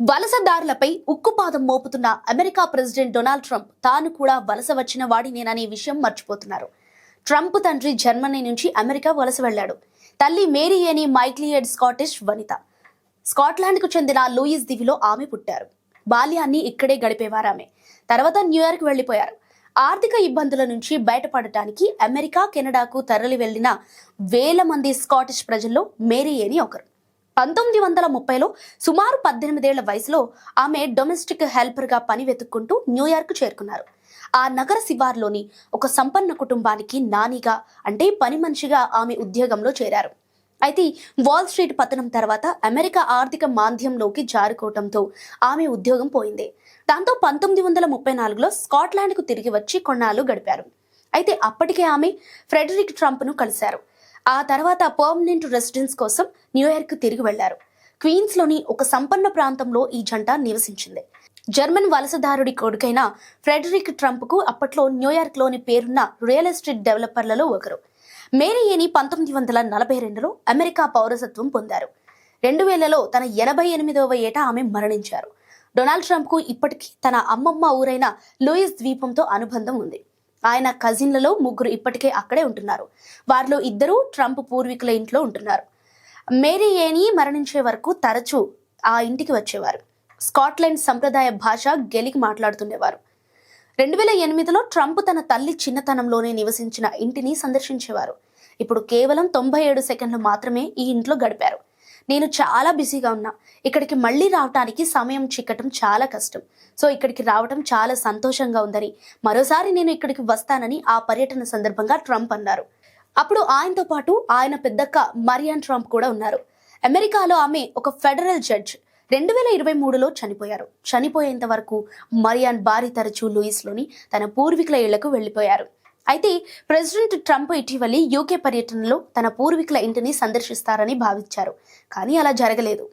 వలసదారులపై ఉక్కుపాదం మోపుతున్న America president Donald Trump తాను కూడా వలస వచ్చిన వాడినేననే విషయం మర్చిపోతున్నారు. ట్రంప్ తండ్రి జర్మనీ నుంచి అమెరికా వలస వెళ్లాడు. తల్లి మేరీ ఏని మైక్లియడ్ స్కాటిష్ వనిత. స్కాట్లాండ్కు చెందిన లూయిస్ దీవిలో ఆమె పుట్టారు. బాల్యాన్ని ఇక్కడే గడిపేవారామె. తర్వాత న్యూయార్క్ వెళ్లిపోయారు. ఆర్థిక ఇబ్బందుల నుంచి బయటపడటానికి అమెరికా, కెనడాకు తరలి వెళ్లిన వేల మంది స్కాటిష్ ప్రజల్లో మేరీ ఏని ఒకరు. 1930లో సుమారు 18 ఏళ్ల వయసులో ఆమె డొమెస్టిక్ హెల్పర్గా పని వెతుక్కుంటూ న్యూయార్క్ చేరుకున్నారు. ఆ నగర శివార్లోని ఒక సంపన్న కుటుంబానికి నానిగా అంటే పని మనిషిగా ఆమె ఉద్యోగంలో చేరారు. అయితే వాల్ స్ట్రీట్ పతనం తర్వాత అమెరికా ఆర్థిక మాంద్యంలోకి జారుకోవటంతో ఆమె ఉద్యోగం పోయింది. దాంతో 1934లో స్కాట్లాండ్కు తిరిగి వచ్చి కొన్నాళ్ళు గడిపారు. అయితే అప్పటికే ఆమె ఫ్రెడరిక్ ట్రంప్ను కలిశారు. ఆ తర్వాత పర్మనెంట్ రెసిడెన్స్ కోసం న్యూయార్క్ తిరిగి వెళ్లారు. క్వీన్స్లోని ఒక సంపన్న ప్రాంతంలో ఈ జంట నివసించింది. జర్మన్ వలసదారుడి కొడుకైన ఫ్రెడరిక్ ట్రంప్కు అప్పట్లో న్యూయార్క్లోని పేరున్న రియల్ ఎస్టేట్ డెవలపర్లలో ఒకరు. మేరీ ఏని 1942లో అమెరికా పౌరసత్వం పొందారు. 2000లో తన 88వ ఏట ఆమె మరణించారు. డొనాల్డ్ ట్రంప్కు ఇప్పటికీ తన అమ్మమ్మ ఊరైన లూయిస్ ద్వీపంతో అనుబంధం ఉంది. ఆయన కజిన్లలో 3 ఇప్పటికే అక్కడే ఉంటున్నారు. వారిలో 2 ట్రంప్ పూర్వీకుల ఇంట్లో ఉంటున్నారు. మేరీ ఏని మరణించే వరకు తరచూ ఆ ఇంటికి వచ్చేవారు. స్కాట్లాండ్ సంప్రదాయ భాష గెలిక్ మాట్లాడుతుండేవారు. 2008లో ట్రంప్ తన తల్లి చిన్నతనంలోనే నివసించిన ఇంటిని సందర్శించేవారు. ఇప్పుడు కేవలం 97 సెకండ్లు మాత్రమే ఈ ఇంట్లో గడిపారు. నేను చాలా బిజీగా ఉన్నా. ఇక్కడికి మళ్ళీ రావటానికి సమయం చిక్కటం చాలా కష్టం. సో ఇక్కడికి రావటం చాలా సంతోషంగా ఉందని, మరోసారి నేను ఇక్కడికి వస్తానని ఆ పర్యటన సందర్భంగా ట్రంప్ అన్నారు. అప్పుడు ఆయనతో పాటు ఆయన పెద్దక్క మరియాన్ ట్రంప్ కూడా ఉన్నారు. అమెరికాలో ఆమె ఒక ఫెడరల్ జడ్జ్. 2023లో చనిపోయారు. చనిపోయేంత వరకు మరియాన్ భారీ తరచూ లూయిస్లోని తన పూర్వీకుల ఇళ్లకు వెళ్లిపోయారు. అయితే ప్రెసిడెంట్ ట్రంప్ ఇటీవలి యూకే పర్యటనలో తన పూర్వీకుల ఇంటిని సందర్శిస్తారని భావించారు. కానీ అలా జరగలేదు.